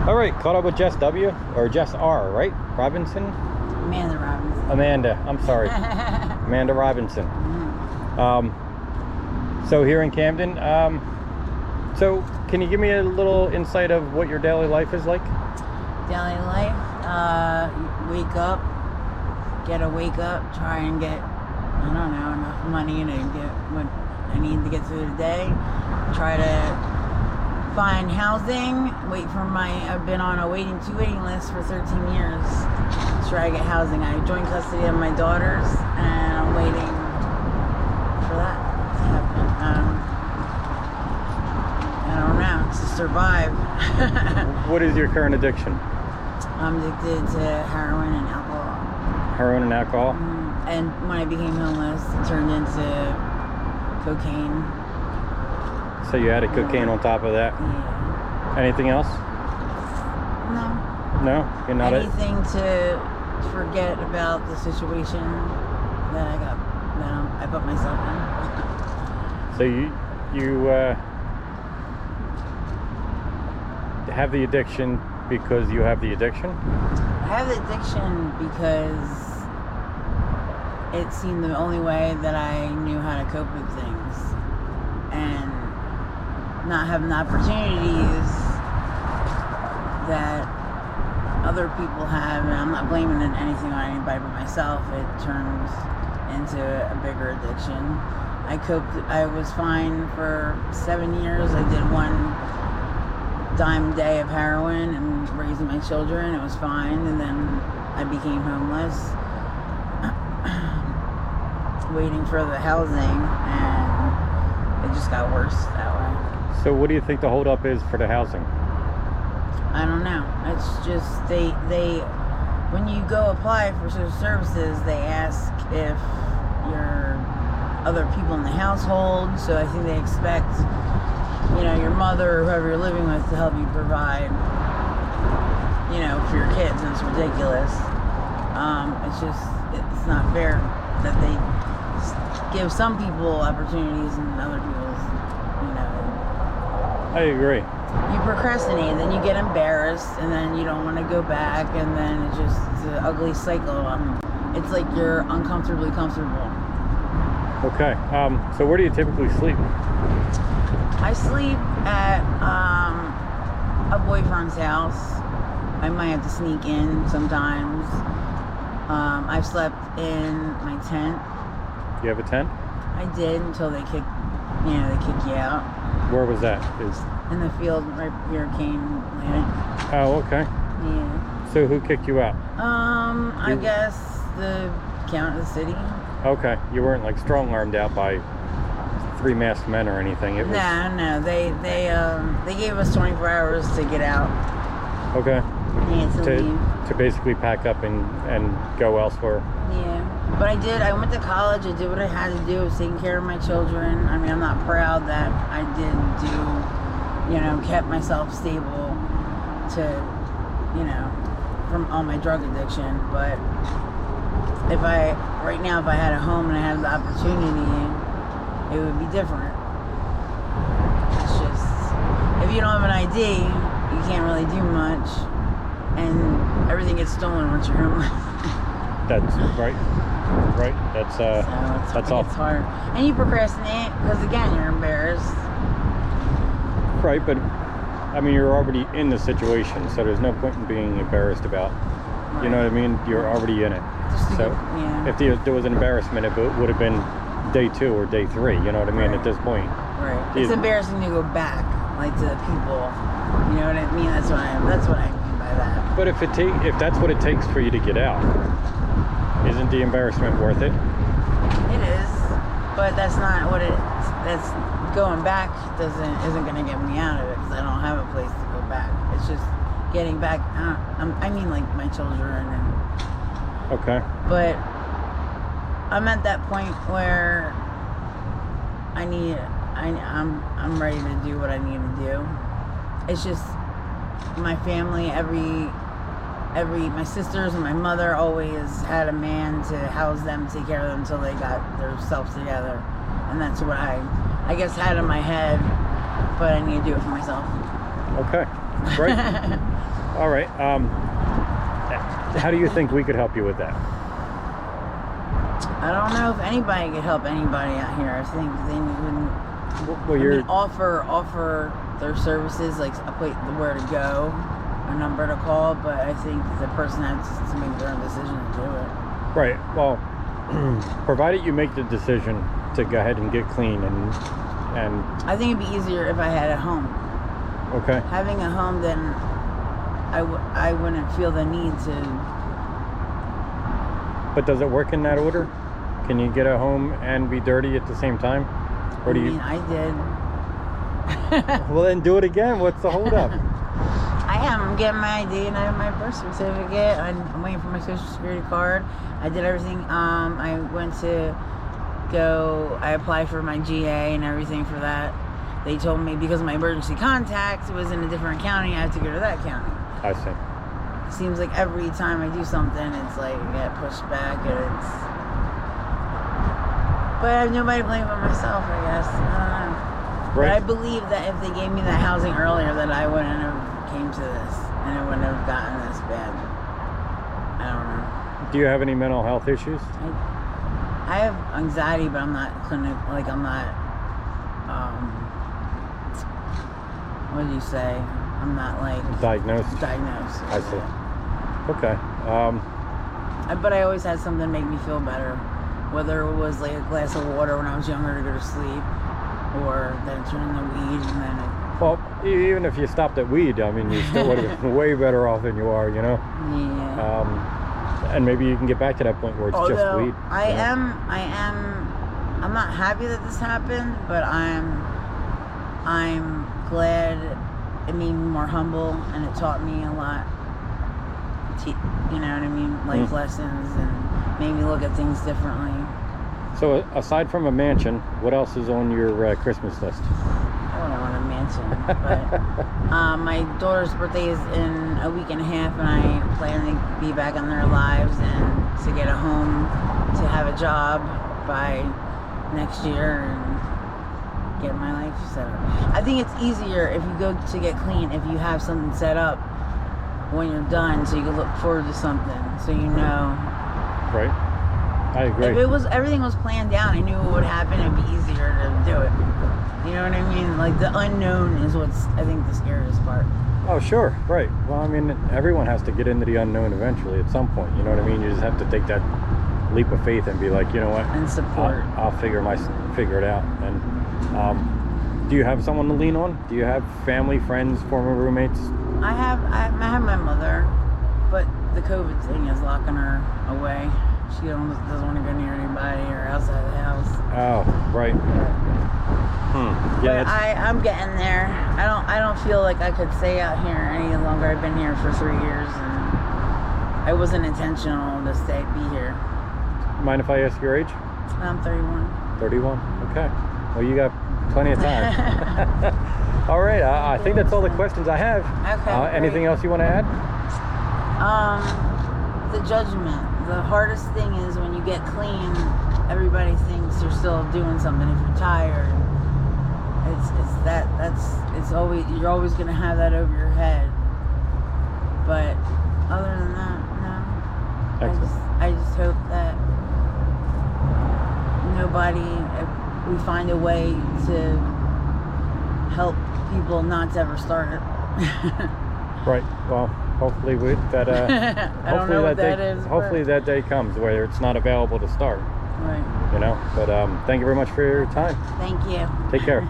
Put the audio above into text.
All right, caught up with Jess W. or Jess R, right? Robinson? Amanda Robinson. Amanda, I'm sorry. Amanda Robinson. So here in Camden, so can you give me a little insight of what your daily life is like? Daily life, wake up, try and get, I don't know, enough money to get what I need to get through the day. Try to find housing, I've been on a waiting list for 13 years to try to get housing. I joined custody of my daughters and I'm waiting for that to happen. I don't know, to survive. What is your current addiction? I'm addicted to heroin and alcohol. Heroin and alcohol? And when I became homeless, it turned into cocaine. So you added cocaine on top of that? Yeah. Anything else? No. No? You're not anything to forget about the situation that I put myself in. So you have the addiction because you have the addiction? I have the addiction because it seemed the only way that I knew how to cope with things. And not having the opportunities that other people have, and I'm not blaming anything on anybody but myself, it turns into a bigger addiction. I was fine for 7 years. I did one dime a day of heroin and raising my children. It was fine, and then I became homeless, waiting for the housing, and it just got worse that way. So what do you think the holdup is for the housing? I don't know. It's just they when you go apply for social services, they ask if you're other people in the household. So I think they expect, your mother or whoever you're living with to help you provide, for your kids, and it's ridiculous. It's not fair that they give some people opportunities and other people's, I agree. You procrastinate, then you get embarrassed, and then you don't want to go back, and then it's an ugly cycle. It's like you're uncomfortably comfortable. Okay. So where do you typically sleep? I sleep at a boyfriend's house. I might have to sneak in sometimes. I've slept in my tent. You have a tent? I did until they kick you out. Where was that? In the field right where Hurricane landed. Oh, okay. Yeah. So who kicked you out? I guess the count of the city. Okay. You weren't like strong-armed out by 3 masked men or anything. It was... No. They gave us 24 hours to get out. Okay. Yeah, to leave. To basically pack up and go elsewhere. Yeah. But I went to college. I did what I had to do. I was taking care of my children. I mean, I'm not proud that I did kept myself stable from all my drug addiction. But if I had a home and I had the opportunity, it would be different. It's just, if you don't have an ID, you can't really do much, and everything gets stolen once you're homeless. That's right. That's all. It's hard, and you procrastinate because again you're embarrassed. Right, but I mean you're already in the situation, so there's no point in being embarrassed about. Right. You know what I mean? You're already in it. If there was an embarrassment, it would have been day 2 or day 3. You know what I mean? Right. At this point. Right. It's embarrassing to go back, like to the people. You know what I mean? That's what I mean by that. But if that's what it takes for you to get out, isn't the embarrassment worth it? It is, but that's not what that's going back isn't going to get me out of it, because I don't have a place to go back. It's just getting back. I mean, like my children and. Okay. But I'm at that point where I'm ready to do what I need to do. It's just my family, my sisters and my mother always had a man to house them, take care of them until they got themselves together. And that's what I guess had in my head, but I need to do it for myself. Okay, great. All right. How do you think we could help you with that? I don't know if anybody could help anybody out here. I think they wouldn't offer their services, like a place where to go, a number to call, but I think the person has to make their own decision to do it. Right. Well, provided you make the decision to go ahead and get clean and I think it'd be easier if I had a home. Okay. Having a home, then I wouldn't feel the need to. But does it work in that order? Can you get a home and be dirty at the same time? Or do you? I did. Well, then do it again. What's the holdup? I'm getting my ID and I have my birth certificate. I'm waiting for my social security card. I did everything. I applied for my GA and everything for that. They told me because my emergency contact was in a different county, I have to go to that county. I see. It seems like every time I do something, it's like I get pushed back, and it's. But I have nobody to blame but myself, I guess. I don't know. Right. But I believe that if they gave me that housing earlier, that I wouldn't have came to this, and it wouldn't have gotten this bad. I don't know. Do you have any mental health issues? I have anxiety, but I'm not clinical. Like I'm not. What do you say? I'm not like diagnosed. I see. Okay. But I always had something to make me feel better, whether it was like a glass of water when I was younger to go to sleep, or then turn into weed and then. Well, even if you stopped at weed, I mean, you still would have been way better off than you are, you know. Yeah. And maybe you can get back to that point where it's just weed. I'm not happy that this happened, but I'm glad it made me more humble, and it taught me a lot. You know what I mean? Life lessons, and made me look at things differently. So aside from a mansion, what else is on your Christmas list? I don't want a mansion, but my daughter's birthday is in a week and a half, and I plan to be back in their lives and to get a home, to have a job by next year, and get my life set up. I think it's easier if you go to get clean if you have something set up when you're done, so you can look forward to something, so you know. Right. I agree. If everything was planned down, I knew what would happen, it'd be easier to do it. You know what I mean? Like the unknown is what's, I think, the scariest part. Oh, sure. Right. Well, I mean, everyone has to get into the unknown eventually at some point. You know what I mean? You just have to take that leap of faith and be like, you know what? And support. I'll figure it out. And do you have someone to lean on? Do you have family, friends, former roommates? I have my mother, but the COVID thing is locking her away. She doesn't want to go near anybody or outside the house. Oh, right. Yeah, but I'm getting there. I don't feel like I could stay out here any longer. I've been here for 3 years, and I wasn't intentional to be here. Mind if I ask your age? I'm 31. 31. Okay. Well, you got plenty of time. All right. I think that's all the questions I have. Okay. Anything else you want to add? The judgment. The hardest thing is when you get clean, everybody thinks you're still doing something. If you're tired, you're always gonna have that over your head. But other than that, no. I just hope that we find a way to help people not to ever start it. Right. Well, hopefully that day comes where it's not available to start. Right. You know. But thank you very much for your time. Thank you. Take care.